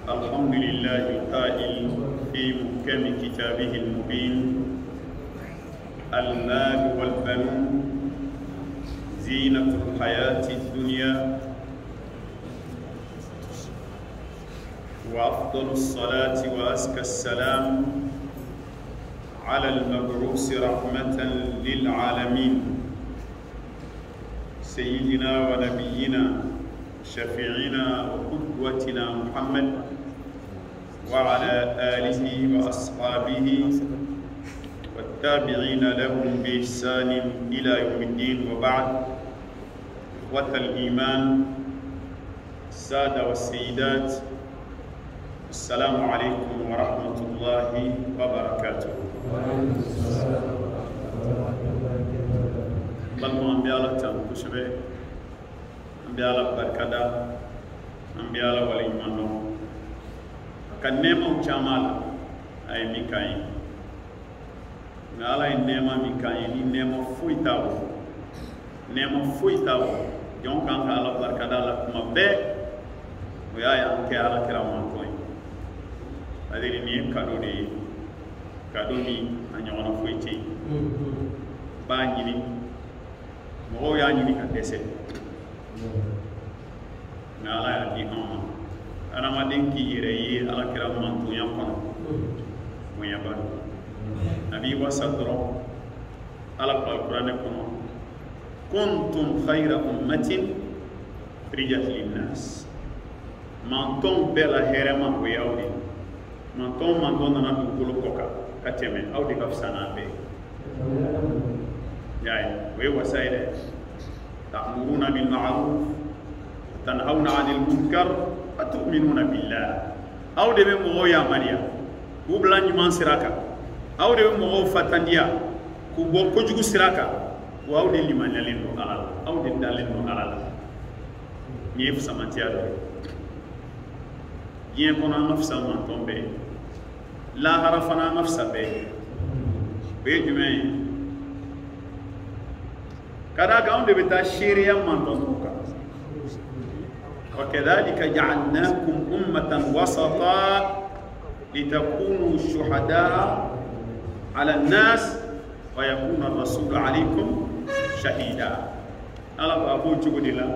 الحمد لله القائل في محكم كتابه المبين المال والبنون زينة الحياة الدنيا وأفضل الصلاة وأزكى السلام على المبعوث رحمة للعالمين سيدنا ونبينا شفيعنا وقدوتنا محمد وعلى آله وأصحابه والتابعين لهم بإحسان إلى يوم الدين. وبعد، إخوة الإيمان السادة والسيدات، السلام عليكم ورحمة الله وبركاته. بلما أنبياء تنكشبه أنبياء بركدا أنبياء والإيمان كنما وجمال أي مكاين نالا إنما مكاين إنما فويتاو يوم كان على بركدا لكم به ويا يانك على كرام كوين هذه نيم كادوني أنيونا فويتي بانيني مو يعني كدسة نالا يدي أما أنا ما دينكي يري على كلام من تويا كنا ويا بان نبي وصدره على القرآن كنا كنتم خير أمة رجت للناس من توم بلا هرما وياودي من توم من دون أنا تقول كوكا كتيمة أو دكافسانا بي يعني ويوسائل تأمرون بالمعروف تنهون عن المنكر وتؤمنون بالله أو دبي مغويا ماريا وبلان يمان سراكا أو دبي مغو فتانديا كوبو كوجو سراكا أو دي لمن يلين على أو دي دالين على نيف سماتيا يكون نفس ما تومبي لا عرفنا نفس به بيجمعين كذا كون دبتا شيريا من تومبا وكذلك جعلناكم أمة وسطا لتكونوا شهداء على الناس ويكون الرسول عليكم شهيدا. على أبو جوديلا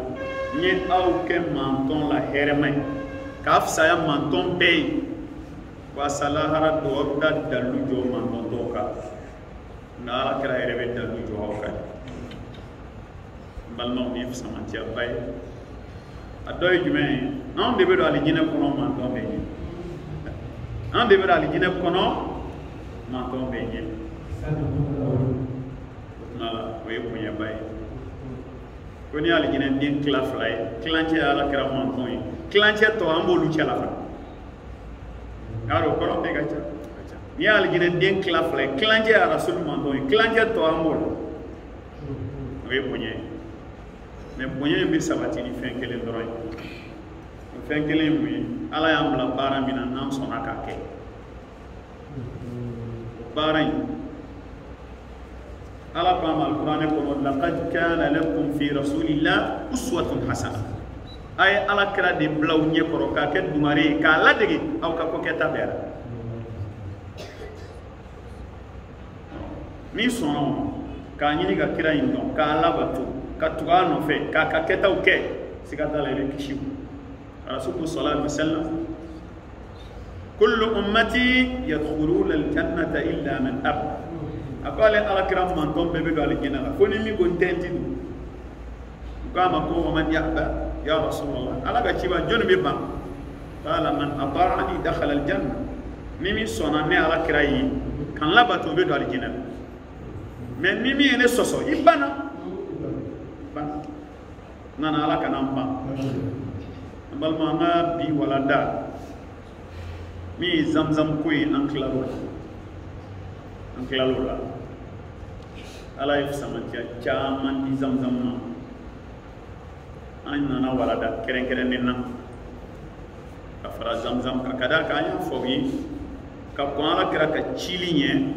نيت أو كم مانتون لا هرمي كاف سايا مانتون بي وسلاهرا دوغدا دلوجو مانتون دوكا نالا كرا هرمي دلوجو هوكا بالنوم يف سمانتيا باي adoy jume non debe do ali jine kono man ton be ni non debe do ali jine kono man ton be ni nala we punya bay ko ni ali jine din claf lay clanche ala kra man ton yi clanche to ambolu ci ala fa ngaro kono be gacha ni ali jine din claf lay clanche ala rasul man ton yi clanche to ambolu we punya mais bonya bi sabati ni fenkele doroy fenkele mi ala yam la bara mina nam sona ka ke baray ala qama alquran ko laqad kana lakum fi rasulillah uswatun hasana ay ala kra de blaw nye ko ka ke dumare ka la degi aw ka ko ke tabera mi sono ka nyini ga kira indo ka la batu katugano fe kaka keta uke sikata la kishiu rasul sallallahu alaihi wasallam kullu ummati yadkhuluna aljannata illa man aba akale ala kiram man tom bebe do aljina foni mi go tenti du kama ko man yaba ya rasulullah ala ga ciba jonu be ban qala man ata'ani dakhala aljanna mimi sona ne ala kirayi kan labato be do aljina mais mimi ene soso ibana nana ala kana mba balma nga bi wala da mi zamzam koy anklalo la ala yef samatia chaman di zamzam na an nana wala da keren keren nena afra zamzam ka kada ka anya fogi ka ko ala kira ka chilinye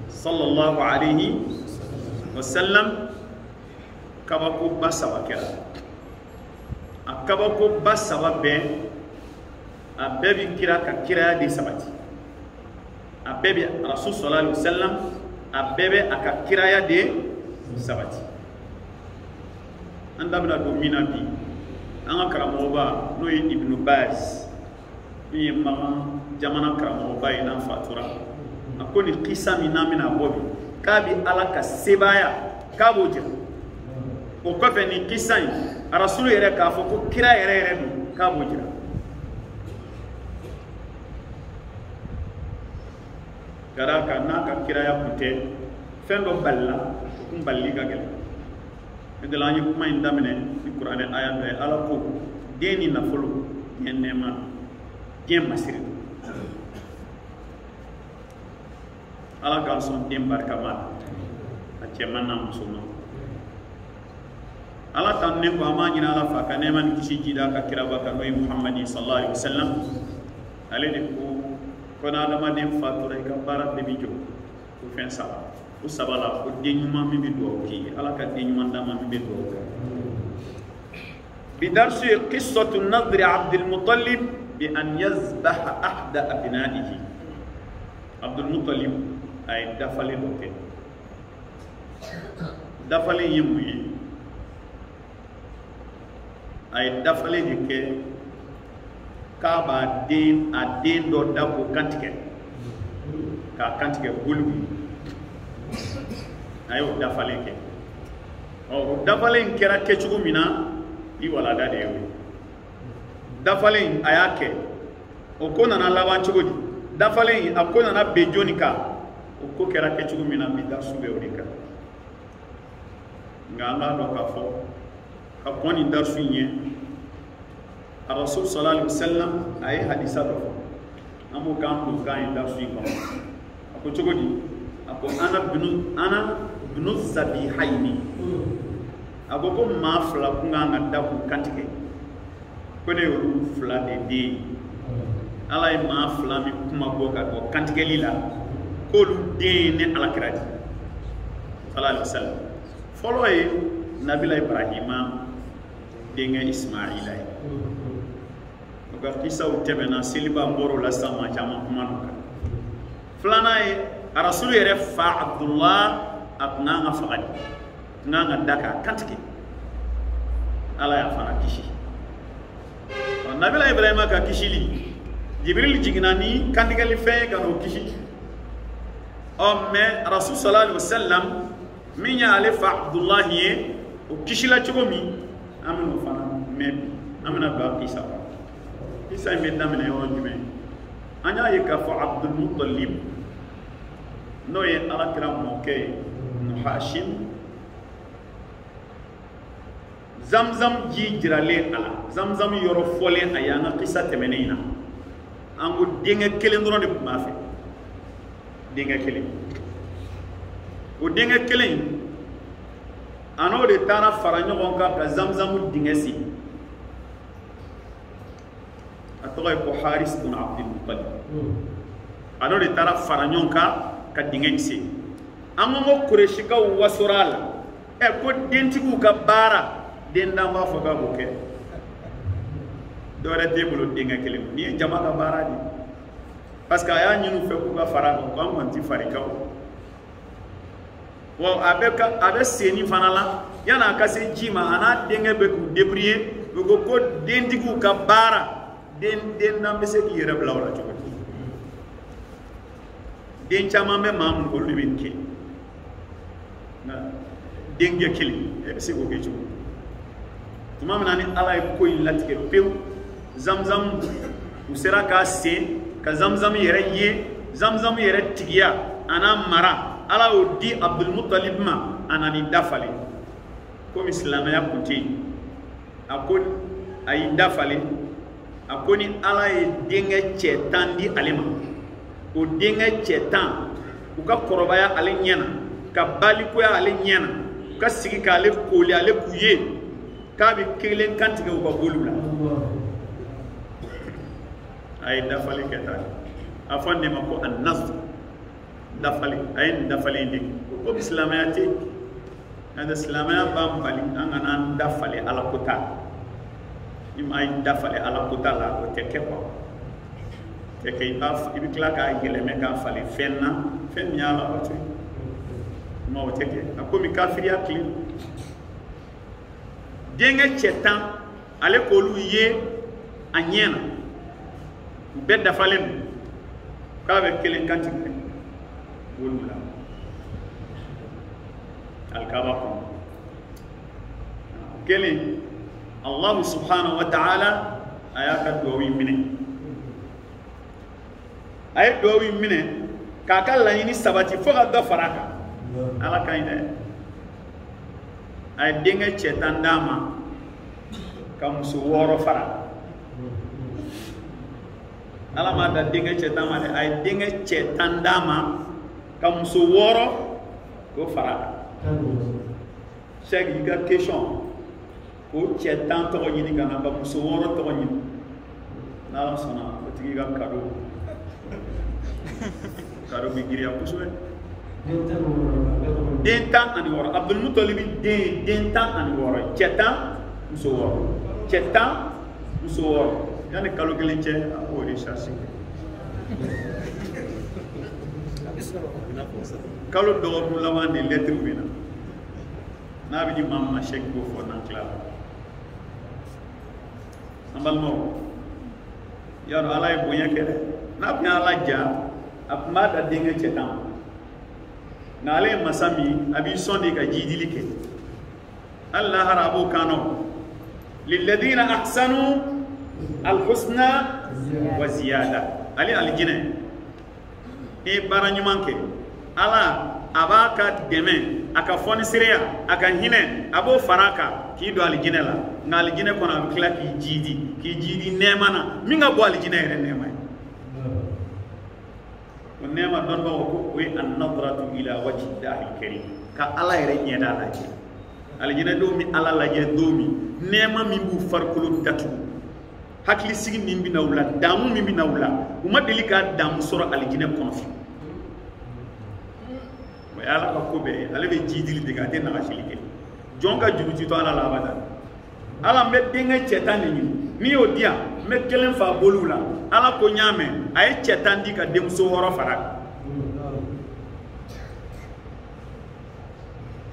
sallallahu alaihi wasallam kabako basaba kera akabako basaba be a bɛɛ bi kira ka kiraya de sabati a bɛɛ bi rasul sallallahu alaihi wasallam a bɛɛ bɛ a ka kiraya de sabati an da bɛna don min na bi an ka karamɔgɔba n'o ye Ibn Baz min ye Magan jamana karamɔgɔba ye n'an fatura a ko ni kisa min n'an bɛna bɔ bi k'a bi ala ka sebaya k'a b'o jira o kɔfɛ ni kisa in rasul yɛrɛ k'a fɔ ko kira yɛrɛ don k'a b'o jira gara ka n'a ka kiraya kun tɛ fɛn dɔ balila o kun balili ka gɛlɛn ne de la an ye kuma in daminɛ ni kuranɛ aya dɔ ye ala ko den ni nafolo diɲɛ nɛɛma diɲɛ masiri ala k'an sɔn den barikama a cɛman n'a musoman ala tanunen ko an b'a ɲini ala fɛ a ka nɛɛma ni kisi ji da ka kiraba kan n'o ye Muhamadi sallallahu alaihi wasallam ale de ko ko adamaden fatura i ka baara bɛɛ bi jɔ ko fɛn saba o saba la ko den ɲuman min bɛ dugawu k'i ye ala ka den ɲuman d'a ma min bɛ dugawu kɛ bidarsu ye qissatu nadri Abdulmutalib bi an yazbaha ahda abnaihi Abdulmutalib a ye dafalen dɔ kɛ dafalen ye mun ye a ye dafalen de kɛ k'a b'a den a den dɔ da k'o kantigɛ k'a kantigɛ bulu a y'o dafalen kɛ o dafalen kɛra kɛcogo min na i walada de ye o dafalen a y'a kɛ o ko nana laban cogo di dafalen a ko nana ben joni kan o ko kɛra kɛcogo min na bi darsu bɛ o de kan nka an b'a dɔn k'a fɔ ka kɔn nin darsu in ye Rasul sallallahu alaihi wasallam a ye hadisa dɔ fɔ an b'o k'an don k'an ye darsu in kɔnɔ a ko cogo di a ko ana bunu zabihayni a ko maa fila kun kan ka da k'u kantigɛ ko ne y'olu fila de den ala ye maa fila min kuma bɔ ka bɔ kantigɛli la k'olu den ne alakira di sallallahu alaihi wasallam fɔlɔ ye nabila Ibrahima denkɛ Ismaila ye o ka kisaw tɛmɛna seliba bɔr'o la sisan maa caman kuma n'o kan filanan ye rasul yɛrɛ fa Abdullah a kun kan ka faga de kun kan ka da k'a kantigɛ ala y'a fana kisi nabila Ibrahima ka kisili Jibril jiginna ni kantigɛli fɛn ye ka n'o kisi mais rasul sallallahu alaihi wasallam min y'ale fa Abdullah ye o kisila cogo min an bɛn'o fana mɛn bi an bɛna don a kisa kɔnɔ kisa in bɛ daminɛ yɔrɔ jumɛn an y'a ye k'a fɔ Abdulmutalib n'o ye alakira mɔkɛ ye Hashim Zamzam ji jiralen a la Zamzam yɔrɔ fɔlen a ye an ka kisa tɛmɛnen in na an ko denkɛ kelen dɔrɔn de tun b'a fɛ denkɛ kelen o denkɛ kelen a n'o de taara fara ɲɔgɔn kan ka Zamzam dingɛ sen a tɔgɔ ye ko Haris bin Abdulmutalib a n'o de taara fara ɲɔgɔn kan ka dingɛ in sen an ko Kuresikaw wasora a la ko dentigiw ka baara den dan b'a fɔ k'a b'o kɛ dɔwɛrɛ t'e bolo denkɛ kelen ni ye jama ka baara de parce que a y'a ɲini u fɛ k'u ka fara kan ko an kɔni ti farikaw wa a bɛ senni fana la yan'a ka se ji ma a n'a denkɛ bɛ k'u débrouiller u ko dentigiw ka baara den dan bɛ se k'i yɛrɛ bila o la cogo di den caman bɛ maa mun olu de bɛ nin kɛ nka denkɛ kelen e bɛ se k'o kɛ cogo tuma min na ni ala ye ko in latigɛ pewu Zamzam u sera k'a sen ka Zamzam yɛrɛ ye Zamzam yɛrɛ tigiya a n'a mara ala y'o di Abdulmutalib ma a nana i dafalen komi silamɛya kun tɛ yen a ko a y'i dafalen a ko ni ala ye denkɛ cɛ 10 di ale ma o denkɛ cɛ 10 u ka kɔrɔbaya ale ɲɛna ka balikoya ale ɲɛna u ka sigi k'ale koli ale k'u ye k'a bɛ kelen kantigɛ u ka boliw la a ye dafalen kɛ tan a fɔ ne ma ko an-nazr dafalen a ye nin dafalen de ko silamɛya tɛ yen silamɛya b'an bali an kana an dafalen ala ko ta ni maa y'i dafalen ala ko ta la o tɛ kɛ quoi ke ibi kila ka yeleme ka fale fenna fen mi ala wato ma wote ke akomi kafiri akli denga chetan ale ko lu ye anyena bedda falen ka be kelen kanti wolula alkaba ko kelen Allah subhanahu wa ta'ala ayaka dowi mine ay dowi mine kaka la yini sabati fo ga do faraka ala kayne ay denga chetan dama kam su woro fara ala ma da denga chetan ma ay denga chetan dama kam su woro ko fara shagi ga question ko chetan to yini kana ba su woro to yini na sona ko tigi ga kado kado bi giri akuswe dentan ani woro Abdul Muttalib dentan ani woro chetan muso woro chetan muso woro yani kalo kelen che o recherche kalo do bu lawan de lettre bina na bi mamma cheikh go fo nan cla ambal mo yaro alay bonya kere na bi ala ja apma da denga chetan na ale masami abi sondi ka jidili ke Allah harabu kano lilladheena ahsanu alhusna wa ziyada ali aljina e baranyumanke ala abaka deme aka foni siriya aka hine abo faraka ki do aljina la na aljina kona kila ki jidi nemana minga bo aljina ere nemay nema don ba ko we an nadratu ila wajhi dahil karim ka ala yere nyeda la ci aljina do mi ala la je do mi nema mi bu farkulu datu hakli sigi mi bi nawla damu mi bi nawla uma delika damu soro aljina konfi wa ala ko be ala be jidili de ga de na shilike jonga juruti to ala la bada ala me denga chetan ni o dia me kelen fa bolula ala ko nyame ay chetan di ka dem so woro farak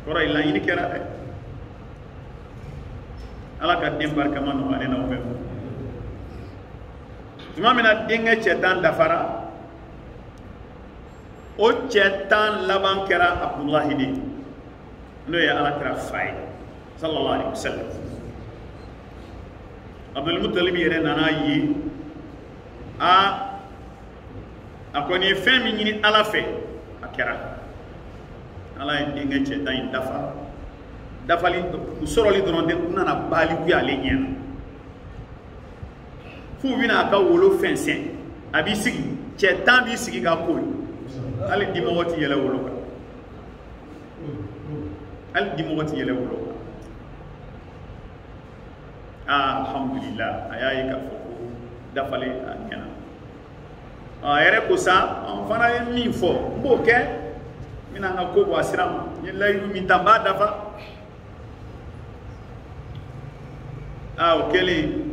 kora ila ini kera ay ala ka dem barka mano ale na obe tuma mina denga chetan da fara o chetan laban kera Abdullah di no ya ala kera fay sallallahu alaihi wasallam Abdul Muttalib yere nana yi akoni femi nyini ala fe akera ala denga chetan dafa dafali usoroli doron de nana bali ku ale nyena fu bina ka wolo fensen abi sigi chetan bi sigi ga ko ali dimawati yele wolo alhamdulillah ayayi ka foko dafale anyana ere ko sa on fana min fo mboke mina nga ko bo asirama ni layu mi tamba dafa okele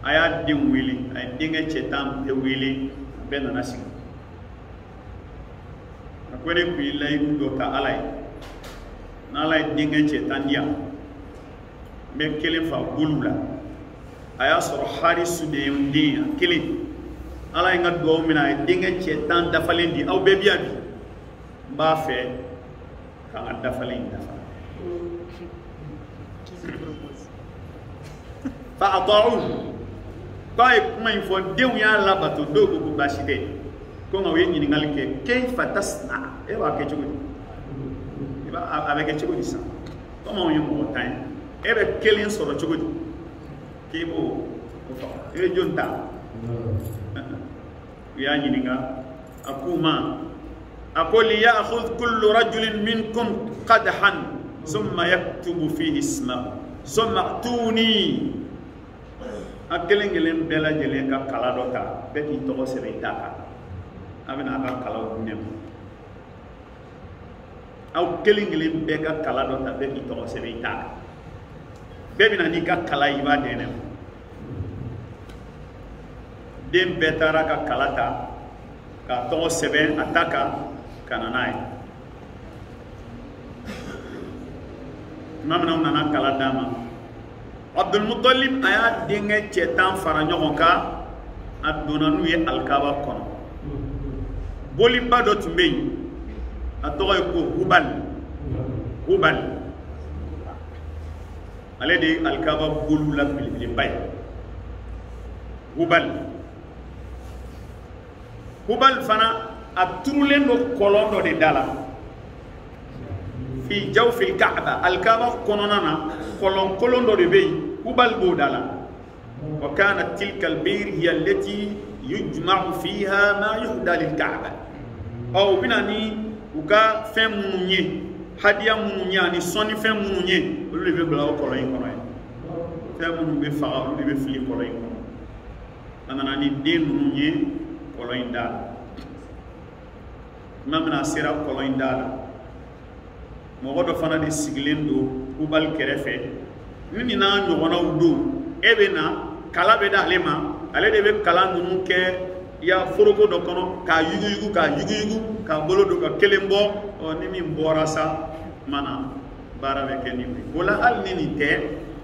aya dim wili ay dinga chetam e wili ben na sing akwene ku layu do ta alay na lay dinga chetan dia me kelen fa bulula aya soro harisu de yundia kelen ala nga do mina dinga chetan dafalen di aw bebiya bi ba fe ka dafalen dafa fa ata'u tay kuma info dew ya labato dogo bu bashide ko ngawe nyini ngalike kayfa tasna e wa ke chugo e ba avec chugo disa comment on mo tan ebe kelen soro chugo kebo e jonta ya nyini nga akuma aqul ya'khudh kullu rajulin minkum qadhan thumma yaktubu fihi ismahu thumma atuni akelengelen bela jele ka kala dota be ki to sere taka abina ka kala nem aw kelengelen be ka kala dota be ki to sere taka be bina ni ka kala iba denem den betara ka kalata ka to seben ataka kananai mamna nana kala dama Abdul Muttalib aya denge cetan fara ɲɔgɔn ka aduna nu ye alkaba kono boli ba do tumbe a tɔgɔ ye ko Hubal ale de alkaba bolu la bilibili bay Hubal fana a turulen do kolon do de dala fi jawfil Kaaba alkaba konona na kolon do de bey Hubal bo dala wa kanat tilka albir hiya allati yujma'u fiha ma yuhda lil Kaaba aw binani uka fem munye hadiya munye ani soni fem munye olu be bla ko kolon kono fem munye be fa olu be fili kolon kono anana ni den munye kolon dala mamna sira kolon dala mogo do fana di sigilen do Hubal kerefe ni na ɲɔgɔnaw do ebe na kala be da ale ma ale de be kala nunu kɛ ya foroko do kono ka yugu ka bolo do ka kelen bɔ ni min bɔra sa mana baara bɛ kɛ ni wala hali ni nin tɛ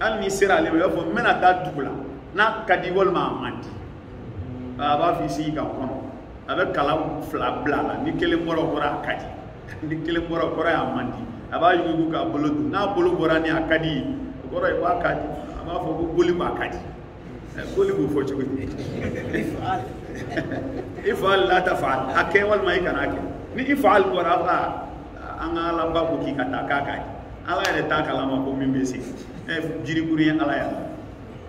hali ni sera ale b'a fɔ n bɛna taa dugu la n'a ka di walima a man di a b'a f'i sigi ka kɔnɔ a bɛ kala fila bila la ni kelen bɔra o kɔrɔ a ka di ni kelen bɔra o kɔrɔ a man di a b'a yugu k'a bolo dun n'a bolo bɔra ni a ka di o kɔrɔ ye k'a ka di a b'a fɔ ko boli b'a ka di boli b'o fɔ cogo di i fa la ta fa a kɛ walima i kana kɛ ni i fa bɔra a fa an ka ala ba ko k'i ka taa k'a ka di ala yɛrɛ t'a kalama ko min bɛ se jirikuru ye ala ya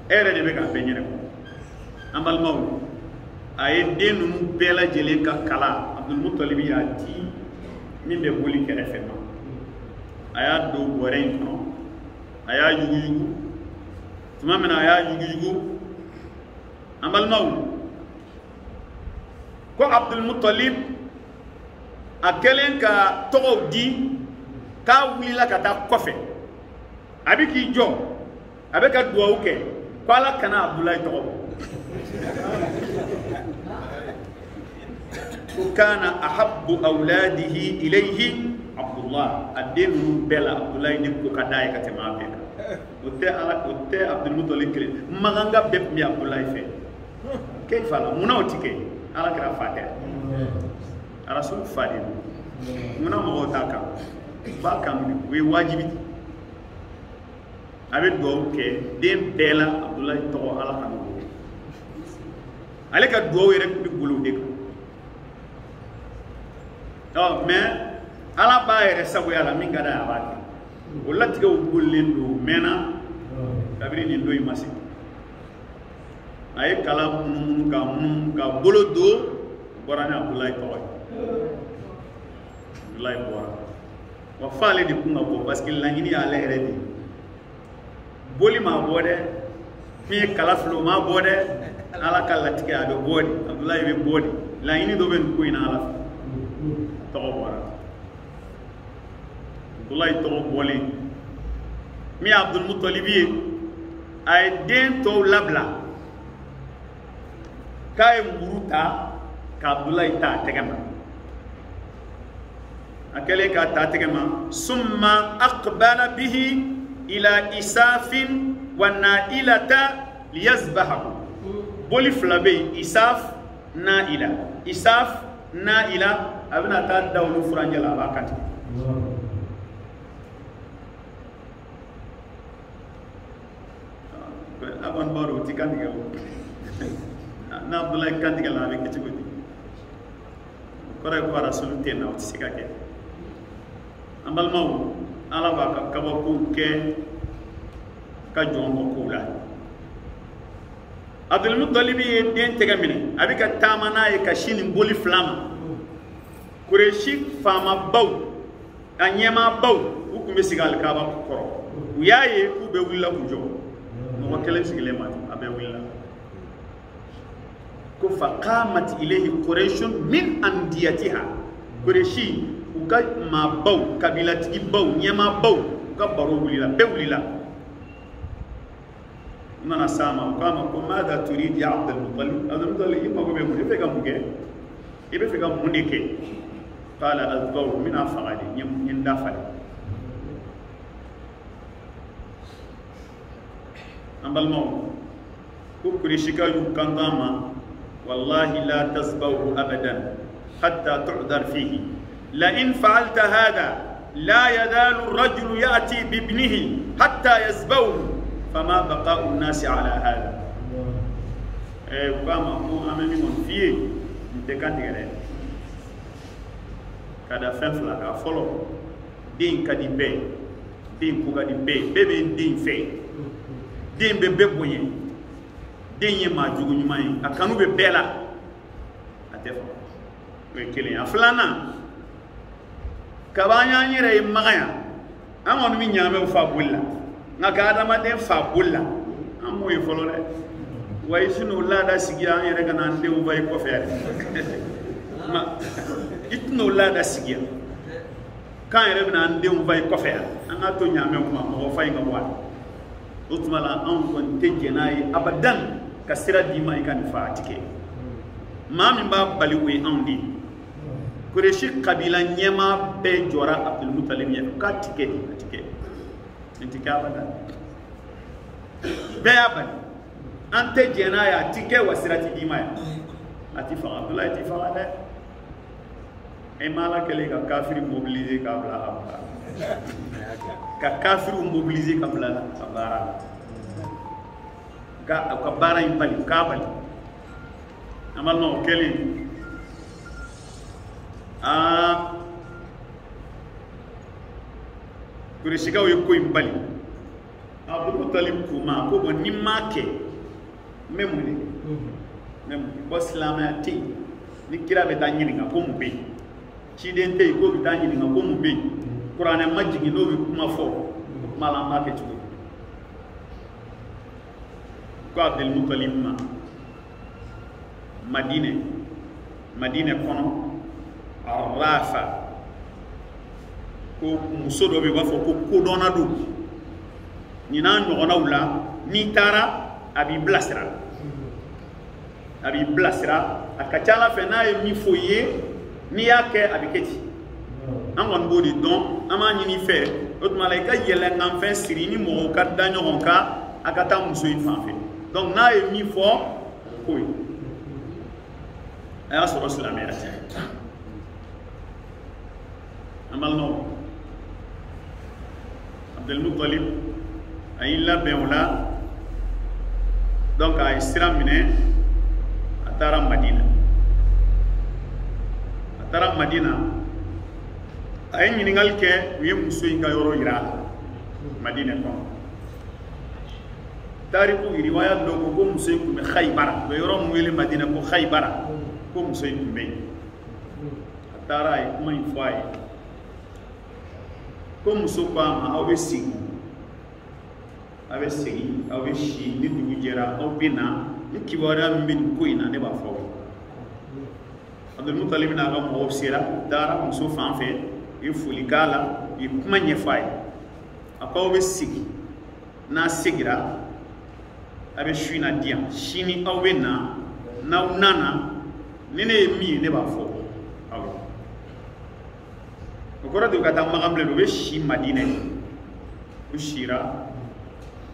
e yɛrɛ de bɛ k'a bɛɛ ɲɛnɛ an balimaw a ye den ninnu bɛɛ lajɛlen ka kala Abdul Muttalib y'a di min bɛ boli kɛrɛfɛ ma a y'a don bɔrɛ in kɔnɔ a y'a yuguyugu tuma min na a y'a yuguyugu an balimaw ko Abdul Muttalib a kɛlen ka tɔgɔw di k'a wulila ka taa kɔfɛ a bɛ k'i jɔ a bɛ ka dugawu kɛ ko ala kana Abdulayi tɔgɔ bɔ ko kana ahabbu awladihi ilayhi Abdullah a den ninnu bɛɛ la Abdulayi de ko ka d'a ye ka tɛmɛ a bɛɛ kan o tɛ Abdul Muttalib kelen maganga bɛɛ tun bɛ Abdulayi fɛ k'e fa la munna o ti kɛ ala kɛra fa tɛ arasul fa de munna mɔgɔw t'a kan ba kan o ye wajibi a bɛ dugawu kɛ den bɛɛ la Abdulayi tɔgɔ ala ka n'o ale ka dugawu yɛrɛ tun bɛ bolo de kan mais ala b'a yɛrɛ sagoya la min ka d'a ye a b'a kɛ o latigɛw bolilen don mɛnna kabini nin don in ma se a ye kala munumunu ka bolo don bɔra ni Abdulayi tɔgɔ ye Abdulayi bɔra wa f'ale de kun ka bɔ parce que laɲini y'ale yɛrɛ de boli m'a bɔ dɛ min ye kala fili o m'a bɔ dɛ ala ka latigɛ a bɛ bɔ de Abdulayi bɛ bɔ de laɲini dɔ bɛ nin ko in na ala fɛ tɔgɔ bɔra Abdulayi tɔgɔ bɔlen min ye Abdul Muttalib ye a ye den tɔw labila k'a ye muru ta ka Abdulayi ta a tɛgɛ ma a kɛlen k'a ta a tɛgɛ ma summa aqbala bihi ila Isafin wa Nailata liyazbahahu boli fila bɛ yen Isaf Naila Isaf Naila a bɛna taa da olu furancɛ la a b'a kantigɛ a kɔni b'a dɔn o ti kantigɛ o n'a Abdulayi kantigɛ la a bɛ kɛ cogo di o kɔrɔ ye ko arasulu tɛ na o tɛ se ka kɛ an balimaw ala b'a ka kabakow kɛ ka jɔn bɔ kow la Abdul Muttalib ye den tɛgɛ minɛ a bɛ ka taama n'a ye ka sin nin boli fila ma Kureshi faamabaw a ɲɛmaabaw u tun bɛ sigi alikaba kɔrɔ u y'a ye k'u bɛ wulila k'u jɔ mɔgɔ kelen sigilen ma a bɛ wulila ko fa qamat ilayhi Qurayshun min andiyatiha Kureshi u ka maabaw kabilatigibaw ɲɛmaabaw u ka baro wulila bɛɛ wulila nana sama kama ko mada turid ya Abdul Muttalib ima go be mun fe ga muge ibe fe ga munike qala azbaw min afali nyim dafali ambal mo ko kurishika yu kandama wallahi la tasbahu abadan hatta tu'dar fihi la in fa'alta hada la yazalu ar-rajulu ya'ti bi ibnihi hatta yazbahu fama baqa'u an-nas ala hada kama ko amemi mon fiye de kandigere kada fenfla ka folo din kadi be din ku kadi be bebe din fe din be be boye din ye ma jugu nyuma yi akanu be bela atefa we kele aflana kabanya nyire magaya amon mi nyame fa bulla ngaka adama de fa bulla amu yi folo le way sunu la da sigiya yere kana ande u bay ko fere ma itno la da sigiya kan yere bina ande u bay ko fere anga to nyame ko ma ko fay nga wa utmala an kon tejena abadan kasira di mai kan fatike ma min ba bali we andi kureshi kabila nyema be jora Abdul Muttalib ya ka tike intike abadan be abadan ante jena ya tike wasirati di mai ati fa Abdullah ati fa ala e mala kele ka kafiri mobiliser ka bla abla ka kafiri mobiliser ka bla abara ka bara impali kabali amal no kele kurishika yo ko impali Abdul Muttalib kuma ko ni make memuni boslamati ni kira be tan nyini ko mbe ci dente ko be tan nyini ko mbe qur'an majigi no be kuma fo malama ke ci ko Abdul Muttalib ma Madine kono Arafa ko musodo be wafo ko dona du ni nan no wala ni tara abi blasra akachala fena e mi foye ni yake abi keti angon bodi don ama ni fe ot malaika yele ngam fe siri ni mo ka danyo honka akata muso yi fanfe donc na e mi fo koy aya so islamia amal no Abdul Muttalib ayilla beola donc ay siramine atara Madina ay ñiningal ke wi muso inga yoro ira Madina ko tariku riwaya do ko muso ko me Khaybar be yoro mu wele Madina ko Khaybar ko muso ko me atara ay kuma infai ko muso ko ma awesi shi ni dugu jera aw bina ni kiwara min ko ina ne ba fo Abdul Muttalib na ga mo sira dara muso fanfe e fulikala e kuma nyefai akaw be sigi na sigira abe shina dia shini aw bina na unana nene mi ne ba fo aw ko ra do ka tam magamle be shi Madina ko shira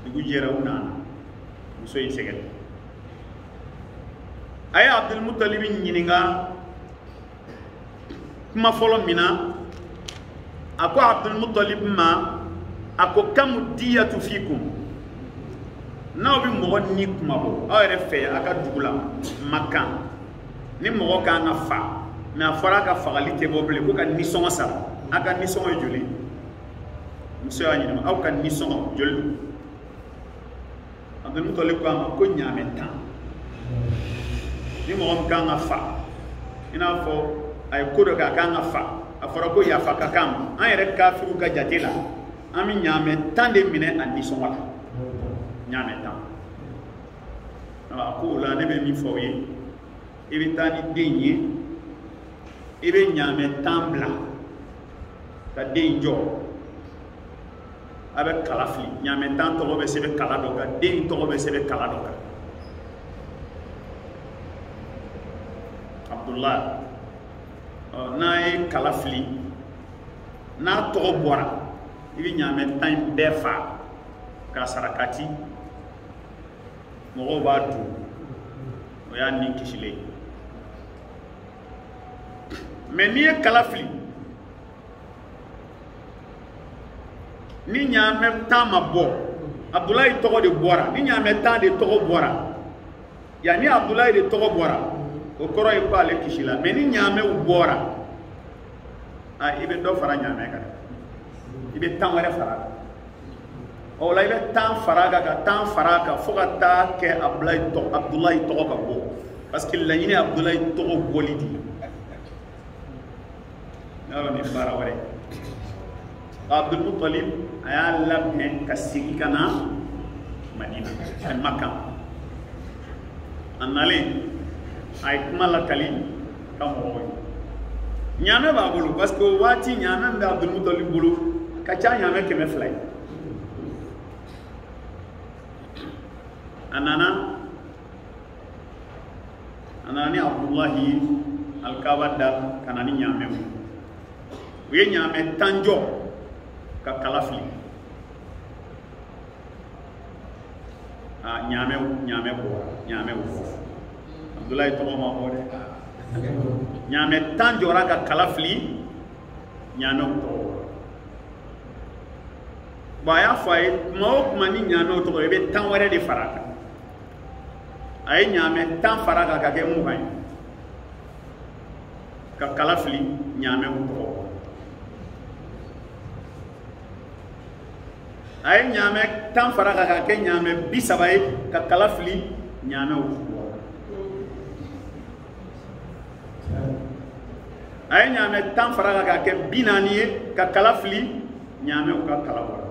dugu jera unana muso yi segel ay Abdul Muttalib ñininga kuma folo mina ako Abdul Muttalib ma ako kam diyatu fikum naw bi mo ni kuma bo awre fe aka dugula Makka ni mo ka na fa na fara ka fagalite boble ko ka ni songa sa aka ni songa joli muso ya ñinima aw ka ni songa joli Abdul Muttalib ko ñame tan ni mo kan nga fa ina fo ay ko do ka kan nga fa afara ko ya fa ka kam an yere kafiru ka jatela ami ñame tan de mine andi so wala ñame tan ko la ne be mi fo yi ibi tani denye ibe ñame tan bla ka denjo avec kalafli nyame tan to be sebe kala doka den to be sebe kala doka Abdullah na kalafli na to bora ibi nyame tan befa ka sarakati mo ba du o ya ni kishile mais ni kalafli ni nyame tan ma bo Abdoulaye togo de bora ni nyame tan de togo bora ya ni Abdoulaye de togo bora o koro e ko ale kishila mais ni nyame u bora a ibe do fara nyame ka ibe tan wala fara o la ibe tan faraga ka tan faraka foga ta ke Abdoulaye togo ka bo parce que la ni Abdoulaye togo bolidi na ni fara wala Abdul Muttalib aya labne kasigi kana Madina al Makkah anale ay kumala kali kamo nyame ba bulu parce que wati nyame be Abdul Muttalib bulu kacha nyame keme flay anani Abdullahi al-Kabada kanani nyame we nyame tanjo ka kalafli nyame bo Abdoulaye to ma bo de nyame tan jora ka kalafli nyame bo ba ya fay mo mani nyame to be tan wara de faraka ay nyame tan faraka ka ke mu hay ka kalafli nyame bo ay nyame tan faraka ka ke nyame bisabaye ka kalafli nyame wo ay nyame tan faraka ka ke binaniye ka kalafli nyame wo ka kalawara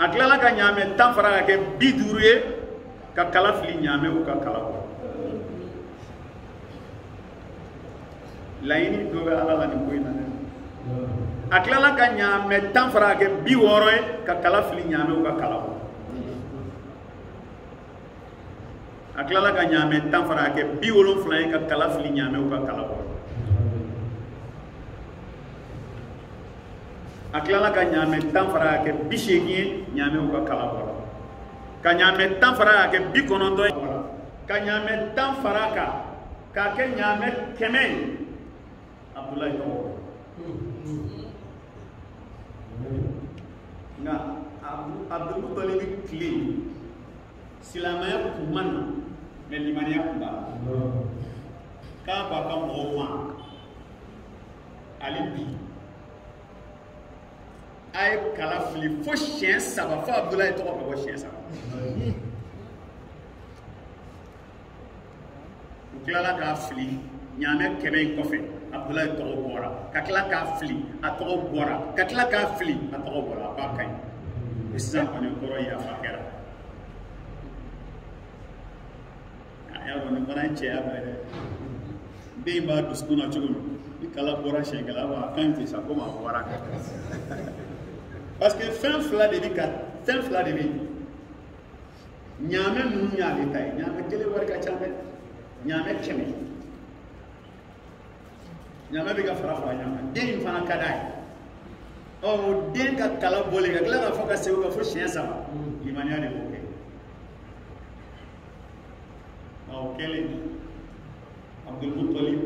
aklala ka nyame tan faraka ke biduruye ka kalafli nyame wo ka kalawara laini do ala la ni koina aklala ka nyame tan fara ke bi woro ka kalafli nyame ka kalawo aklala ka nyame tan fara ke bi wolo fla ka kalafli nyame ka kalawo aklala ka nyame tan fara ke bi shegi nyame ka kalawo ka nyame tan fara ke bi konondo ka nyame tan fara ka ke nyame keme Abdoulaye to nga Abdul Muttalib kli silamaya kumana melimania kumba ka ba ka mo alibi ay kalafli fo chien saba fa Abdoulaye to ko chien saba ukilala ka fli nyame kebe ko fe Abdoulaye to bora kakla ka fli ato bora kakla ka fli ato bora ba kay isa ko ne koro ya fakera aya ko ne bana che ya ba be ba duskuna chugo ni kala bora shengala ba kan ti sa ko ma bora parce que fin fla de bi nyame nu nyaale tay nyame kele war ka chambe nyame keme nyama be ka fara nyama den fana kadai o den ka kala bole ka kala fa ka se ka fo chien sama limania de boke o kele Abdul Muttalib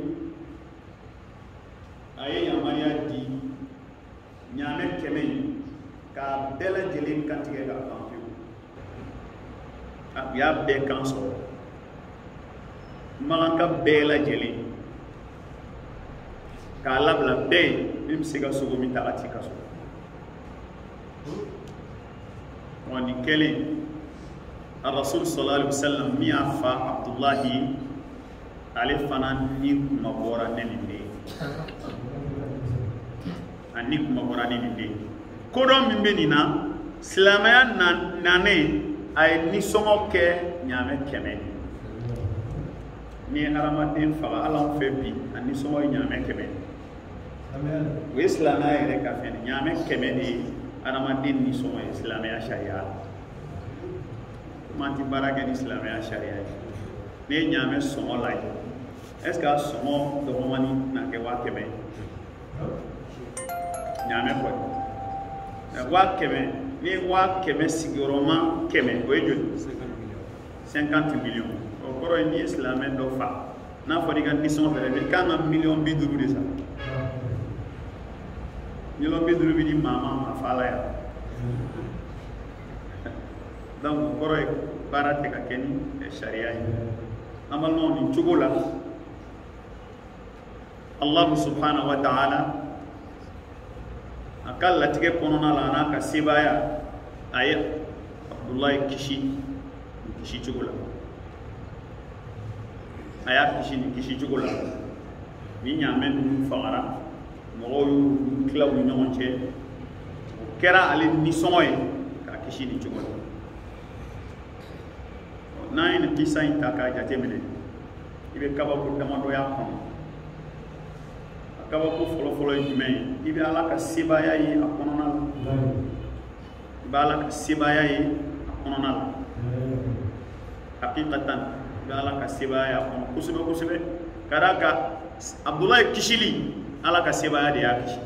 aye yamaya di nyame keme ka bela jelin kantige ka kampi ya be kanso malaka bela jelin ka labla be bim siga sugo mi taati kaso wani kele الرسول صلى الله عليه وسلم ميافا عبد الله عليه فنان نيك مبورا نمدي أنيك مبورا نمدي كودم مبنينا سلاميا ناني أي نسمو كه نعمة كمن ni aramaden faga ala fe bi ani so way nyame kebe o islamaya yɛrɛ ka fɛn ɲaamɛ kɛmɛ de ye adamaden nisɔngɔ ye silamɛya sariya la kuma ti baara kɛ ni silamɛya sariya ye ne ye ɲaamɛ sɔngɔ lajɛ est ce que a sɔngɔ dɔgɔmani na kɛ 100,000 ɲaamɛ kɔni mɛ 100,000 ni 100,000 sigiyɔrɔma 100 o ye joli 50 millions o kɔrɔ ye n'i ye silamɛ dɔ fa n'a fɔra i ka nisɔngɔ fɛnɛ i kan ka $50,000,000 de sara $50,000,000 bi di maa ma fa la yan donc o kɔrɔ ye baara tɛ ka kɛ ni sariya ye an balimaw nin cogo la Allah subhanahu wa ta'ala a ka latigɛ kɔnɔna la n'a ka sebaaya a ye Abdulayi kisi cogo la a y'a kisi nin kisi cogo la ni ɲaamɛ ninnu fagara mɔgɔw y'u tila u ni ɲɔgɔn cɛ o kɛra ale nisɔngɔ ye k'a kisi nin cogo la n'an ye nin kisa in ta k'a jateminɛ i bɛ kabako damadɔ y'a kɔnɔ a kabako fɔlɔfɔlɔ ye jumɛn ye i bɛ Ala ka sebaaya ye a kɔnɔna la i bɛ Ala ka sebaaya ye a kɔnɔna la hakikatan i bɛ Ala ka sebaaya ye a kɔnɔ kosɛbɛ kosɛbɛ ka d'a kan Abdulayi kisili Ala ka sebaaya de y'a kisi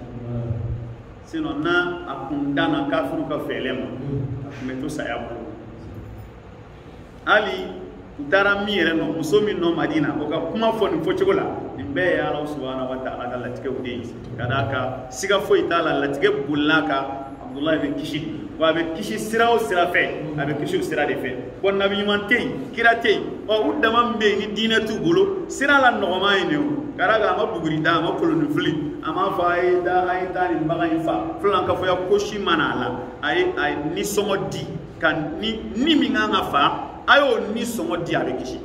sinon n'a a kun danna kafiru ka fɛlɛ ma a tun bɛ to saya bolo hali u taara min yɛrɛ nɔ muso min nɔ Madina o ka kuma fɔ nin fɔcogo la nin bɛɛ ye Ala subhanahu wa ta'ala ka latigɛw de ye ka d'a kan siga foyi t'a la latigɛ bolila ka Abdulayi bɛ kisi wa a bɛ kisi sira o sira fɛ a bɛ kisi o sira de fɛ bon nabi ɲuman tɛ yen kira tɛ yen u dama min bɛ yen ni diinɛ t'u bolo sira la nɔgɔma ye nin o ka d'a kan a ma buguri da a ma koloni fili a m'a fɔ a ye taa nin bagan in fa filan ka fɔ ya kosi mana a la a ye nisɔngɔ di ka ni min kan ka fa a y'o ni sɔngɔ di a bɛ kisi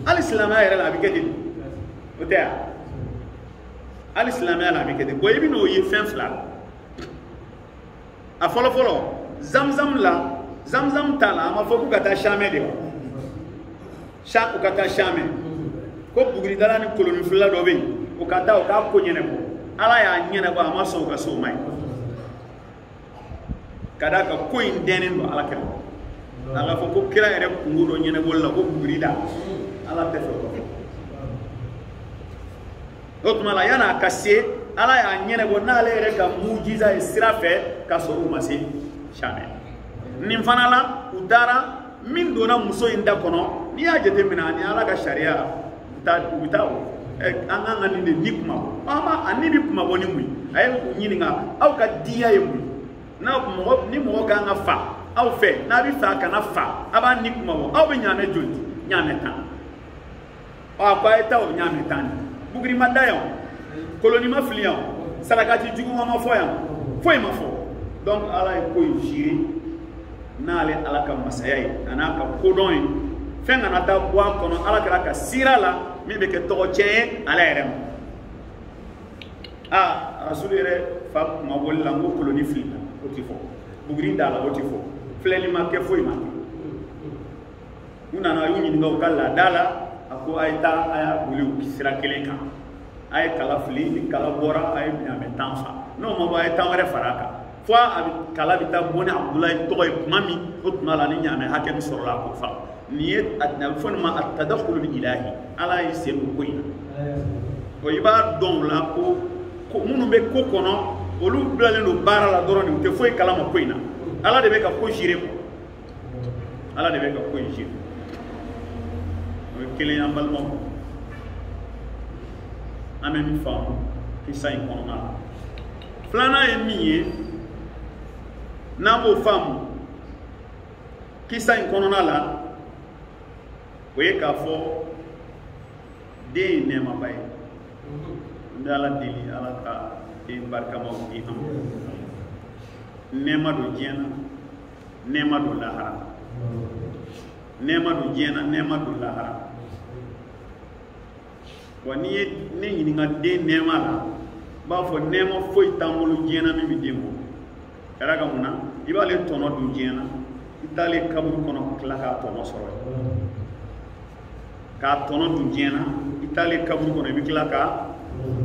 hali silamɛya yɛrɛ la a bɛ kɛ ten o tɛ yan hali silamɛya la a bɛ kɛ ten bon i bɛ n'o ye fɛn fila a fɔlɔfɔlɔ zamzam t'a la a ma fɔ k'u ka taa Samɛ de wa u ka taa Samɛ ko buguridala ni koloni filila dɔ bɛ yen o ka taa o k'a ko ɲɛnabɔ Ala y'a ɲɛnabɔ a ma sɔn u ka se o ma ye ka d'a kan ko in dɛnnen don Ala kɛrɛ a ka fɔ ko kira yɛrɛ kungo dɔ ɲɛnabɔli la ko bugurida Ala tɛ fɛ o kɔ o tuma la yan'a ka se Ala y'a ɲɛnabɔ n'ale yɛrɛ ka mujiza ye sira fɛ ka sɔrɔ u ma se Samɛ nin fana la u taara min donna muso in da kɔnɔ n'i y'a jateminɛ ani Ala ka sariya u bɛ taa an kan ka nin de ni kuma bɔ a ni bɛ kuma bɔ ni mun ye a ye u ɲininka aw ka diya ye mun ye ni mɔgɔ kan ka fa aw fɛ n'a bɛ fɛ a kana fa a b'a ni kuma bɔ aw bɛ ɲaamɛ joli ɲaamɛ 10 a ko a ye taa o ɲaamɛ 10 buguri ma da yan koloni ma fili yan sarakati juguman ma fɔ yan foyi ma fɔ donc Ala ye ko in jiri n'ale Ala ka masaya ye a n'a ka kodɔn ye fɛn kana taa bɔ a kɔnɔ Ala kɛra ka sira la min bɛ kɛ tɔgɔ tiɲɛ ye Ala yɛrɛ ma Rasulu yɛrɛ fa kuma bɔli la n ko koloni fili la o tɛ fɔ buguri da la o tɛ fɔ filɛli ma kɛ foyi ma kɛ u nana a y'u ɲininka u ka laada la a ko a ye taa a y'a wuli u sira kelen kan a ye kala fili ni kala bɔra a ye ɲaamɛ 10 fa n'o ma bɔ a ye 10 wɛrɛ fara a kan fo kala bɛ taa bɔ ni Abdulayi tɔgɔ ye tuma min o tuma la ni ɲaamɛ hakɛ min sɔrɔla a k'o fa nin ye a bɛ fɔ nin ma at-tadakhul ilahi Ala ye sen don ko in na i b'a dɔn o la ko minnu bɛ ko kɔnɔ olu bilalen don baara la dɔrɔn de u tɛ foyi kalama ko in na Ala de bɛ ka ko gere Ala de bɛ ka ko in gere o ye kelen an balimaw an bɛ min faamu kisa in kɔnɔna la filanan ye min ye n'an b'o faamu kisa in kɔnɔna la o ye k'a fɔ den ye nɛɛmaba ye n bɛ Ala deli Ala ka den barikamaw di an ma nɛɛma don diɲɛ na nɛɛma don lahara nɛɛma don diɲɛ na nɛɛma don lahara wa n'i ye ne ɲininka den nɛɛma la n b'a fɔ nɛɛma foyi t'an bolo diɲɛ na min bɛ den bɔ ka d'a kan mun na i b'ale tɔnɔ dun diɲɛ na i t'ale kaburu kɔnɔ ka tila k'a tɔnɔ sɔrɔ k'a tɔnɔ dun diɲɛ na i t'ale kaburu kɔnɔ i bɛ tila k'a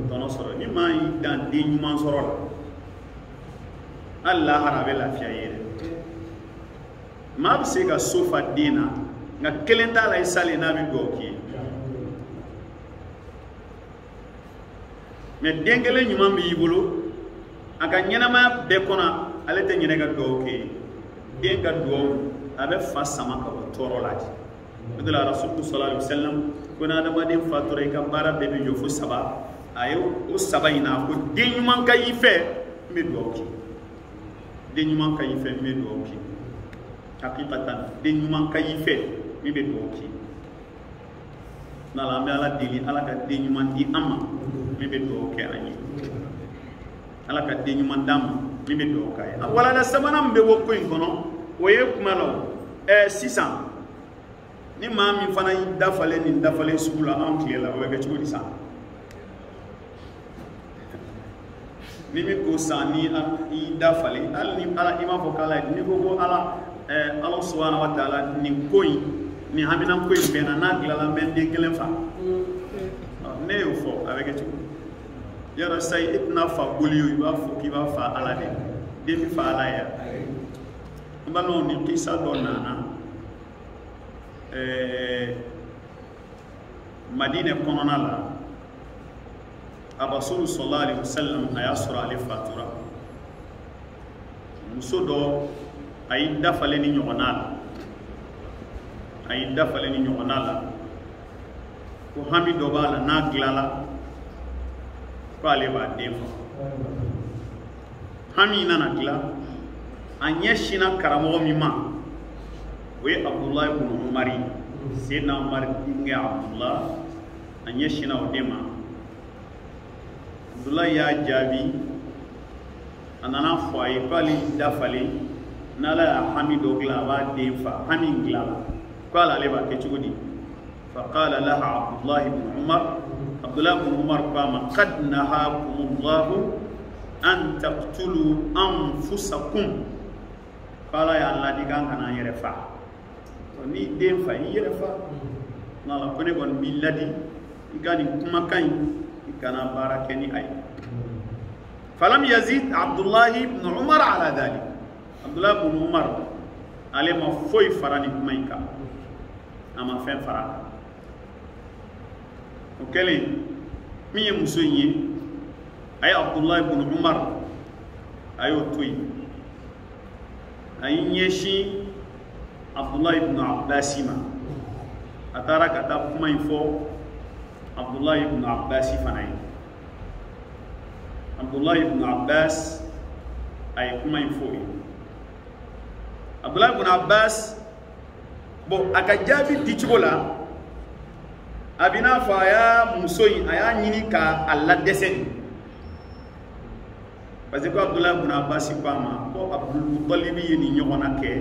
tɔnɔ sɔrɔ ni maa y'i dan den ɲuman sɔrɔ la hali lahara a bɛ lafiya ye dɛ maa bɛ se ka so fa den na nka kelen t'a la i salen n'a bɛ dugawu k'i ye mɛ den kelen ɲuman b'i bolo a ka ɲɛnamaya bɛɛ kɔnɔ ale tɛ ɲinɛ ka dugawu kɛ den ka dugawu a bɛ fa sama ka bɔ tɔɔrɔ la de o de la Rasulullah sallallahu alaihi wasallam ko ni adamaden fatura i ka baara bɛɛ bɛ jɔ fo 3 a ye o 3 in na ko den ɲuman ka y'i fɛ n bɛ dugawu kɛ den ɲuman ka y'i fɛ n bɛ dugawu kɛ hakikatan den ɲuman ka y'i fɛ n bɛ dugawu kɛ n'ala an bɛ Ala deli Ala ka den ɲuman di an ma min bɛ dugawu kɛ an ye Ala ka den ɲuman d'an ma min bɛ dugawu k'a ye a walanda sabanan min bɛ bɔ ko in kɔnɔ o ye kuma la sisan ni maa min fana y'i dafalen nin dafalen sugu la anw tile la o bɛ kɛ cogo di sa ni min ko san ni y'i dafalen hali ni Ala i m'a fɔ k'Ala ye ni ko ko Ala subhanahu wa ta'ala nin ko in nin hamina ko in bɛn na n'a dilanla n bɛ n den kelen fa ne y'o fɔ a bɛ kɛ cogo yɔrɔ sayi e tɛna fa boli i b'a fɔ k'i b'a fa Ala de den bɛ fa Ala ye n balimaw ni kisa dɔ nana Madinɛ kɔnɔna la a Rasul sallallahu alaihi wasallam a y'a sɔrɔ ale fatura muso dɔ a y'i dafalen ni ɲɔgɔnna la ko hami dɔ b'a la n'a dilala ko ale b'a den fa hami nana dilan a ɲɛsina karamɔgɔ min ma o ye Abdullah ibn Umar Seydina Umar denkɛ Abdullah a ɲɛsina o de ma Abdullah y'a jaabi a nana fɔ a ye ko ale dafalen n'Ala y'a hami dɔ dilan a b'a den fa hami dilanla ko ale b'a kɛ cogo di فقال لها عبد الله بن عمر قام قد نهاكم الله أن تقتلوا أنفسكم قال يا الله دي كان يرفع ni den fa i yɛrɛ fa n'Ala ko ne kɔni b'i ladi i ka nin kumakan in i kana baara kɛ ni a ye falam yazid Abdullah ibn Umar ala dhalik Abdullah ibn Umar ale ma foyi fara ni kuma in kan a ma fɛn fara o kɛlen min ye muso in ye a ye Abdullah ibn Umar a y'o to yen a y'i ɲɛsin Abdullah ibn Abbas ma a taara ka taa kuma in fɔ Abdullah ibn Abbas fana ye Abdullah ibn Abbas a ye kuma in fɔ ye Abdullah ibn Abbas bon a ka jaabi di cogo la a bɛ n'a fɔ a y'a muso in a y'a ɲini ka a ladɛsɛ parce que Abdullah ibn Abbas ko a ma ko Abdul Muttalib ye nin ɲɔgɔnna kɛ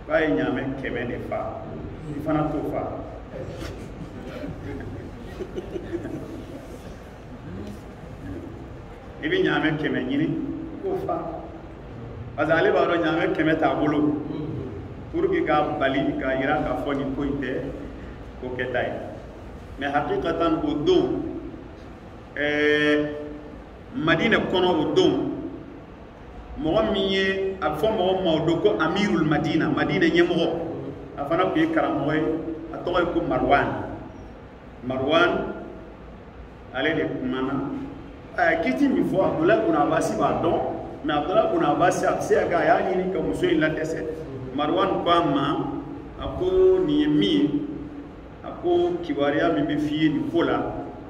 k'a ye ɲaamɛ 100 de fa i fana t'o fa i bɛ ɲaamɛ 100 ɲini k'o fa parce que ale b'a dɔn ɲaamɛ 100 t'a bolo pour que k'a bali k'a yira k'a fɔ nin ko in tɛ ko kɛta ye mais hakikatan o don Madinɛ kɔnɔ o don mɔgɔ min ye a bɛ fɔ mɔgɔ ma o don ko Amirul Madina Madinɛ ɲɛmɔgɔ a fana tun ye karamɔgɔ ye a tɔgɔ ye ko Marwan ale de kumana a ye kiti min fɔ Abdullah ibn Abbas b'a dɔn mais Abdullah ibn Abbas a bɛ se ka kɛ a y'a ɲini ka muso in ladɛsɛ Marwan ko a ma a ko nin ye min ye a ko kibaruya min bɛ f'i ye nin ko la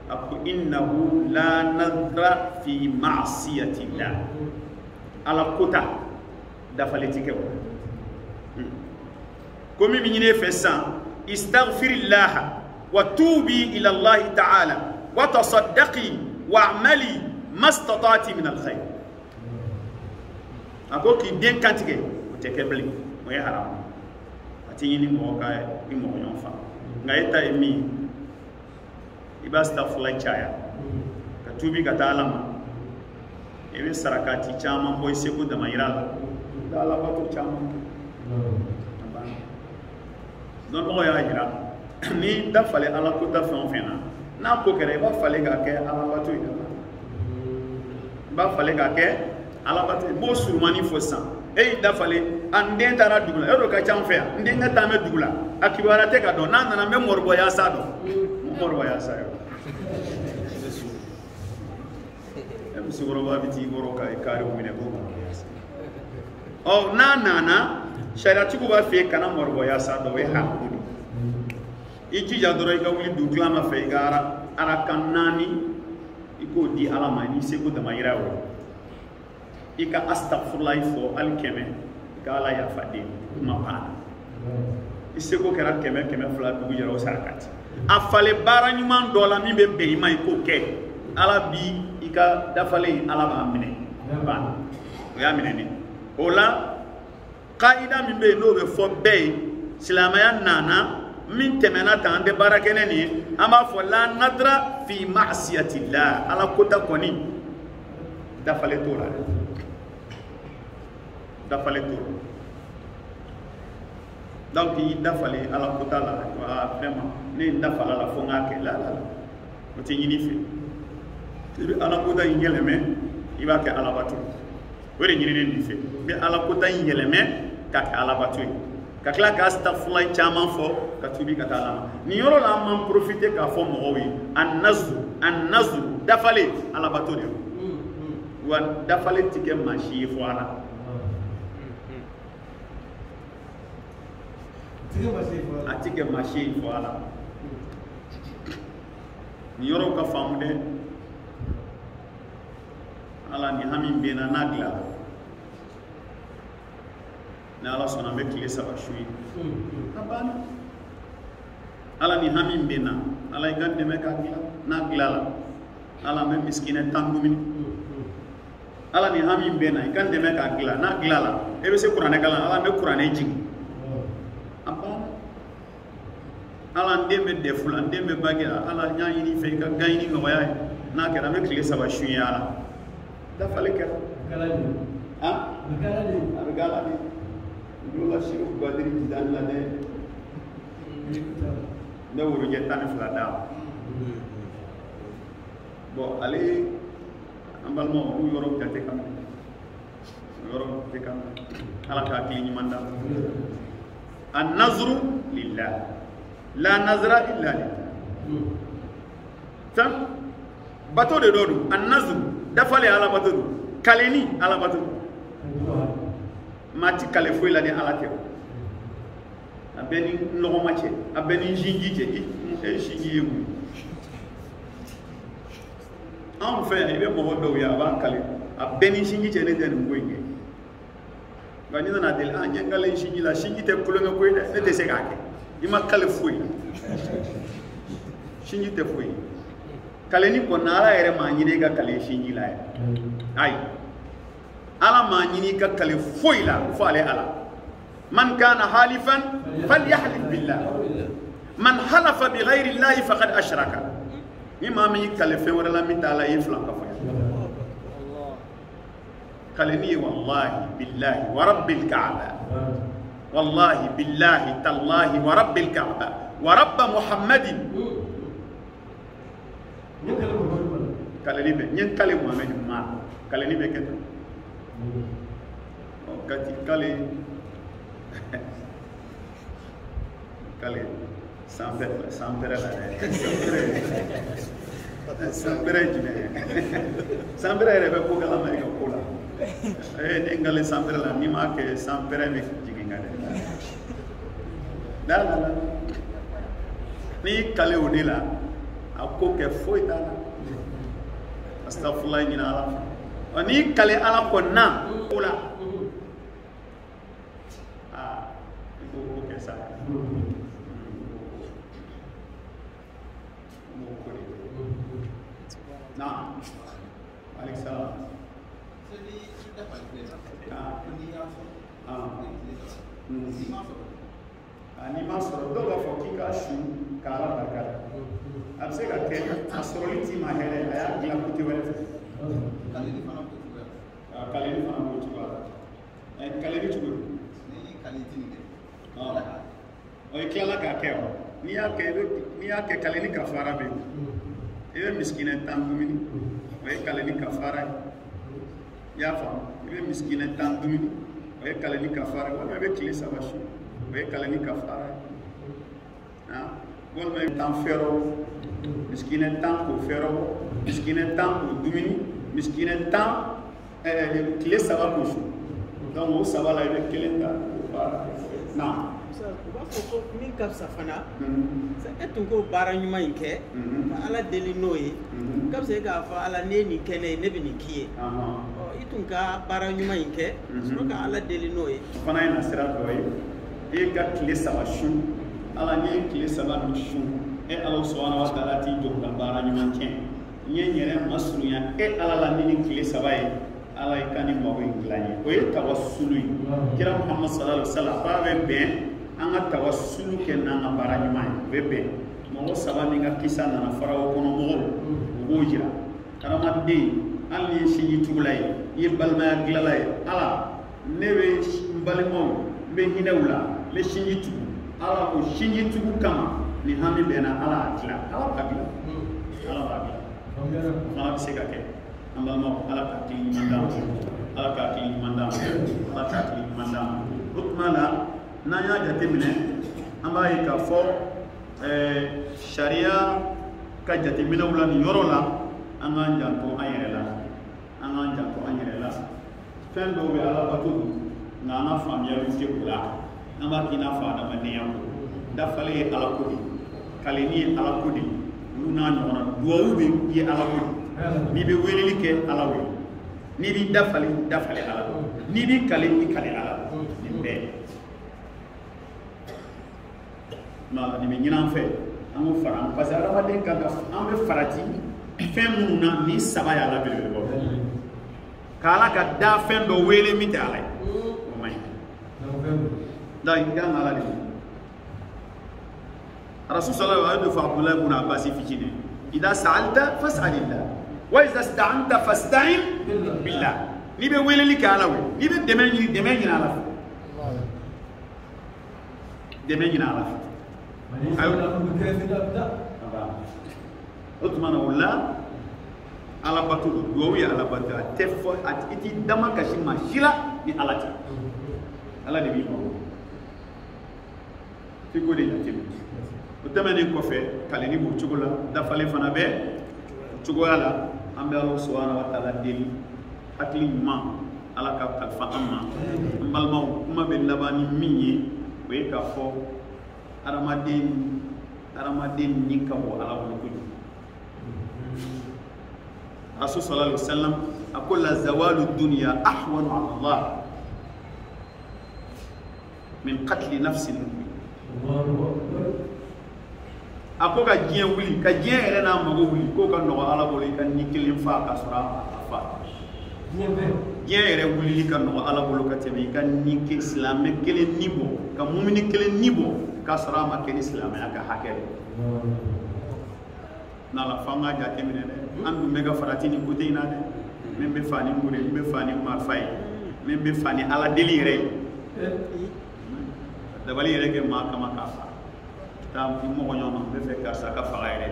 a ko innahu la nadra fi ma'siyatillah ala kota dafale ti kɛ o ko min bɛ ɲini e fɛ sisan istaghfirillah wa tubi ila Allah ta'ala wa tasaddaqi wa'mali mastata'ti min alkhair a ko k'i den kantigɛ o tɛ kɛ bilen o ye haram a ti ɲini mɔgɔ ka i mɔgɔ ɲɔgɔn fa nka e ta ye min i b'a astaghfirullah caya ka tubi ka taa Ala ma i bɛ sarakati caman bɔ i seko damayira la i bɛ Ala bato caman kɛ dɔnbagaw y'a jira ni dafale Ala kota fɛn o fɛn na n'a ko kɛra i b'a falen k'a kɛ alabato ye i b'a falen k'a kɛ alabato ye n b'o surumani fɔ sisan e y'i dafalen a n den taara dugu la e do ka ca an fɛ yan n den ka taa n bɛ dugu la a kibaruya tɛ ka dɔn n'a nana n bɛ mɔribɔ yaasa dɔn n mɔribɔ yaasa ye e musokɔrɔba bɛ t'i kɔrɔ ka kariw minɛ ko mɔribɔ yaasa ɔ n'a nana sariyatigiw b'a fɛ yen kana mɔribɔ yaasa dɔn o ye hakili i jija dɔrɔn i ka wuli dugu tilama fɛ i ka arakan 4 i k'o di ala ma n'i seko damayira o i ka astagfirulahi fɔ hali 100 i ka ala yafa den kuma banna i seko kɛra 100 200 dugu yɛrɛ o sarakati a fale baara ɲuman dɔ la min bɛ bɛn i ma i k'o kɛ ala bi i ka dafalen ala b'a minɛ banna o y'a minɛ ne o la kaida min bɛ yen n'o bɛ fɔ bɛɛ ye silamɛya nana min tɛmɛna tan an tɛ baara kɛ ne nin ye an b'a fɔ la nadra fi ma'siyatillah ala kota kɔni dafalen t'o la dɛ dafalen t'o la donc i dafalen ala kota la wa fɛn ma ne ye n dafala la fo n k'a kɛ la o tɛ ɲini fɛ i bɛ ala kota in yɛlɛmɛ i b'a kɛ alabato o de ɲininen b'i fɛ i bɛ ala kota in yɛlɛmɛ k'a kɛ alabato ye ka tila ka astagfirulahi caman fɔ ka tubi ka taa ala nin yɔrɔ la an man profiter k'a fɔ mɔgɔw ye an nazru dafale alabato de wa dafale ti kɛ maa si ye fɔ ala a ti kɛ maa si ye fɔ ala nin yɔrɔw ka faamu dɛ ala ni hami bɛ na n'a dilanna ni ala sɔnna an bɛ tile 3 su ye a banna ala ni hami bɛ na ala i ka dɛmɛ k'a dilan n'a dilanna ala an bɛ misikina 10 dumuni ala ni hami bɛ na i ka dɛmɛ k'a dilan n'a dilanna e bɛ se kuranɛ kalan ala an bɛ kuranɛ jigin a banna ala n den bɛ dɛfu la n den bɛ bagi la ala n y'a ɲini fɛ i ka gaɲini nɔgɔya ye n'a kɛra an bɛ tile 3 su ye ala dafale kɛra a bɛ gala de Dula Syekh Badri Jidan la ne worojɛ 12 d'a bon ale an balimaw olu yɔrɔ jate kan ala k'a tile ɲuman d'a an nazru lillah la nazra illa lillah tan bato de dɔ don an nazru dafale ala bato don kaleni ala bato don mati kale foyi la ni ala tɛ a bɛ ni nɔgɔma cɛ a bɛ ni sinji cɛ i sinji ye mun anw fɛ yan i bɛ mɔgɔ dɔw ye a b'a kale a bɛ ni sinji cɛ ne tɛ nin ko in kɛ nka ni nana deli a ɲɛ n kale sinji la sinji tɛ kulonkɛ ko ye dɛ ne tɛ se k'a kɛ i ma kale foyi la sinji tɛ foyi kale ni kɔnɔ ala yɛrɛ m'a ɲini i ka kale sinji la yɛ ayi ala ma ɲini ka kale foyi la fo ale ala man kana halifan falyahlif billah man halafa bi ghayri llahi faqad ashraka ni ma min kale fɛn wɛrɛ la min t'a la i filan ka fɔ kale ni wallahi billahi wa rabbil ka'ba wallahi billahi tallahi wa rabbil ka'ba wa rabb muhammadin kale ni be nyen kale muhammad ma kale ni be keta kati kale kale sampere la sampere jine sampere yɛrɛ bɛ ko kalama i ka ko la ne ngale sampere la ni ma kɛ sampere bɛ jigin ka dɛ la ni kale o de la a ko kɛ foyi t'a la astagfirullah ɲina ala ni kale ala kɔnna o la i ko kɛ sa Nah, balik salam. Ni ma sɔrɔ dɔw b'a fɔ k'i ka su k'ala barika la a bɛ se ka kɛ a sɔrɔli t'i ma hɛrɛ a y'a dilan kote wɛrɛ fɛ kaleli fana b'o cogoya la kaleli cogo o ye tilala k'a kɛ wa n'i y'a kɛ kaleli kafara bɛ yen ibe miskina tan dumini way kala ni kafara ya fa ibe miskina tan dumini way kala ni kafara wala be kile sabashu way kala ni kafara ha wala tan fero miskina tan ko fero miskina tan ko dumini miskina tan kile sababu donc o sabala ibe kile ta na ko min ka safana sa etun ko bara nyuma inke ala deli noye kam se ga fa ala ne ni kene ne bi ni kiye itun ka bara nyuma inke so ka ala deli noye fana ina sira doye e ga kile saba shu ala ne kile saba no shu e ala subhanahu wa ta'ala ti do ka bara nyuma ken nyere masunya e ala la ni kile saba e ala ikani mawo inglani o e tawassulu kira muhammad sallallahu alaihi wasallam ba be anga tawassulu ke nanga baranyuma bebe mo saba ni nga kisa na farawo kono mo wojira karamande alli shi tugulay yibalma glalay ala newe mbalimo be hinawla le shi tugu ala ko shi tugu kama ni hami bena ala atla ala bagla ala sega ke ambalmo ala ka ti mandam ala ka ti mandam ala ka ti mandam rukmala nanya jate mine amba yi ka fo sharia ka jate mine wala ni yoro la anga njanto ayere la fen do be ala batu na na famia bi te kula amba kina fa da maniya ko da fale ala ko di kaleni ala ko di luna nyona duwa be yi ala ko ni be weleli ke ala we ni bi da fale ala ni bi kaleni kale ala ni be ma ni ñinan fe amu faram parce que ala de ka am be farati fem mununa ni sabaya la be bo kala ka da fen do wele mi dale o may da inga ala de rasul sallallahu alaihi wa sallam ibn abbas fi jine ida sa'alta fas'alillah wa idha ista'anta fasta'in billah ni be wele li kala we ni be deme ñina ala Otmana wala ala batu do ya ala batu tefo at iti dama kashi mashila ni alati ala de bi mo fi ko de yatim utamani ko fe kale ni bu chugula da fale fana be chugula ambe Allah subhanahu wa ta'ala deli akli ma ala ka fa amma mbalma kuma be labani minyi we ka fo Aramadin ni kabo ala ko Rasul sallallahu alaihi wasallam aqul la zawalu dunya ahwan ala Allah min qatl nafs ako ka jien wuli ka jien ere na mago wuli ko ka no ala boli kan ni kelin fa ka sura fa jien ere wuli ka no ala bolo ka tebe kan ni ke islam kelen nibo ka mu'min kelen nibo kasra ma ken islam ya ka hakel na la fanga jate mine de andu mega farati ni kote ina de membe fani mure membe fani ma fay membe fani ala delire da bali rege ma kama ka fa tam fi mo nyoma be fe ka sa ka fa gaire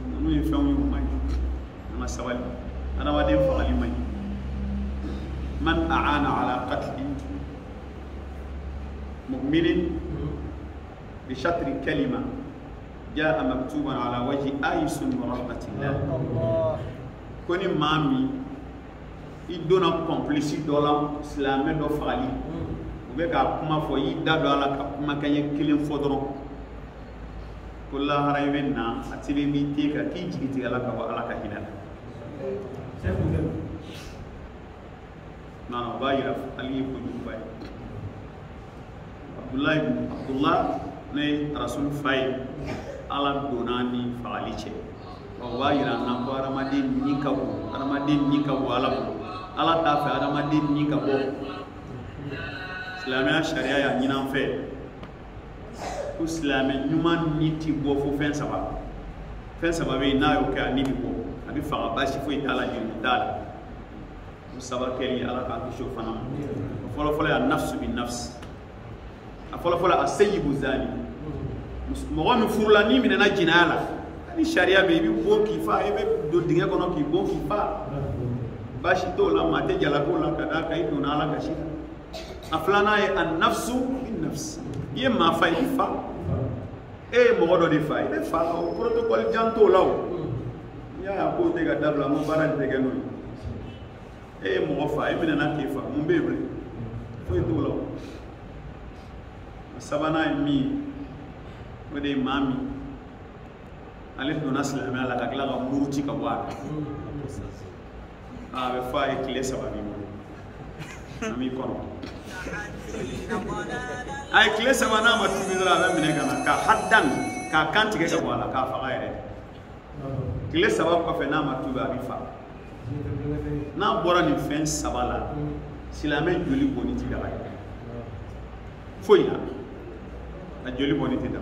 no yi fe mu mai ma sawal ana wadi fa ali mai man aana ala qatl mu'minin بشطر كلمة جاء مكتوبا على وجه آيس ورحمة الله كوني مامي يدونا كومبليسي دولا سلامة دو فالي وبيكا كما فو يدا دولا كما كان يكلم فودرو كل هرايبنا اتيبي ميتيكا كي جيتي على كوا على كهينا نانا بايرف علي بن باي عبد الله ne rasul fay ala donani falice o wayira na ko aramadin ni kabu ala ta fa aramadin ni kabo islamia sharia ya nyina fe ko islamia nyuma ni ti bo fo fen saba be na yo ka ni bo abi fa ba shi fo itala ni dal musaba ke ala ka ko fana folo ya nafsu bin nafs afolo asayyibu zani mo mi furla ni minena jinala ni sharia be bi bo ki fa e be do dinga kono ki bo ki fa bashi to la mate jala ko la kada kai do na la gashi aflana e an nafsu bin nafs ye ma fa ifa e mo do di fa e fa o protocole janto law ya ko te ga dabla mo baran te ga no e mo fa e mena na ke fa mo bebre fo to law sabana mi o de mami ale do nasla me ala ka kila ka muruti ka bwa be fa e kile sababi mo ami kono ay kile sabana ma tubi dara be mine kana ka haddan ka kanti ke wala ka fa gaire kile sabab ko fe na ma tubi abi fa na bora ni fen sabala silame joli boniti da ay foina na joli boniti da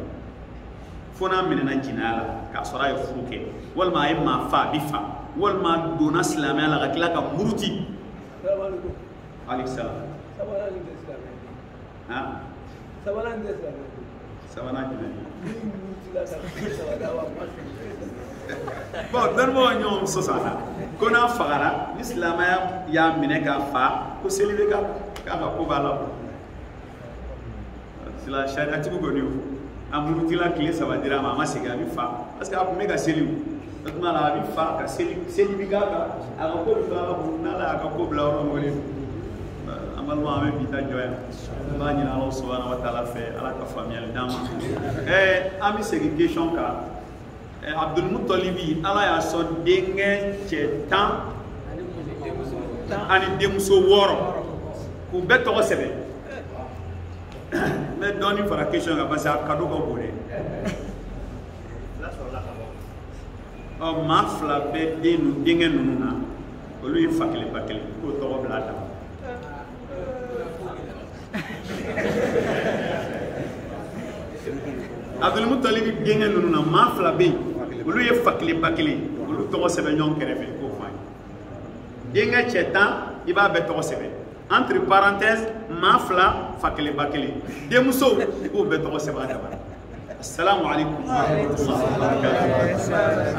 fona mine na jinala ka sora e fuke wal ma ma fa bi fa wal ma dona silame ala ka kila ka muruti alayhi salam ha sabana jina bon dan mo ñom sosana ko na fagara islam ya mine ka fa ko selibe ka ko bala sila sharia tibu goni amuru tila kile sabadira mama siga bi fa parce que apu mega selibu tuma la bi fa ka selibi ga aga ko fa na la aga ko bla ro ngoli amal ma me bita joya ba ni Allah subhanahu wa ta'ala fe ala ka famille dama ami segregation ka Abdul Muttalibi ala ya so denge chetan ani demuso woro ku beto sebe me doni for occasion ka basa kado ko bole o ma fla be denu denge nuna o lui fakele bakele ko to blata Abdul Muttalib denge nuna ma fla be o lui fakele bakele o lui to sebe nyon kerefe ko fay denge chetan iba be to sebe entre parenthèses mafla fakele bakele demuso ko be to seba daba assalamu alaikum wa rahmatullahi wa barakatuh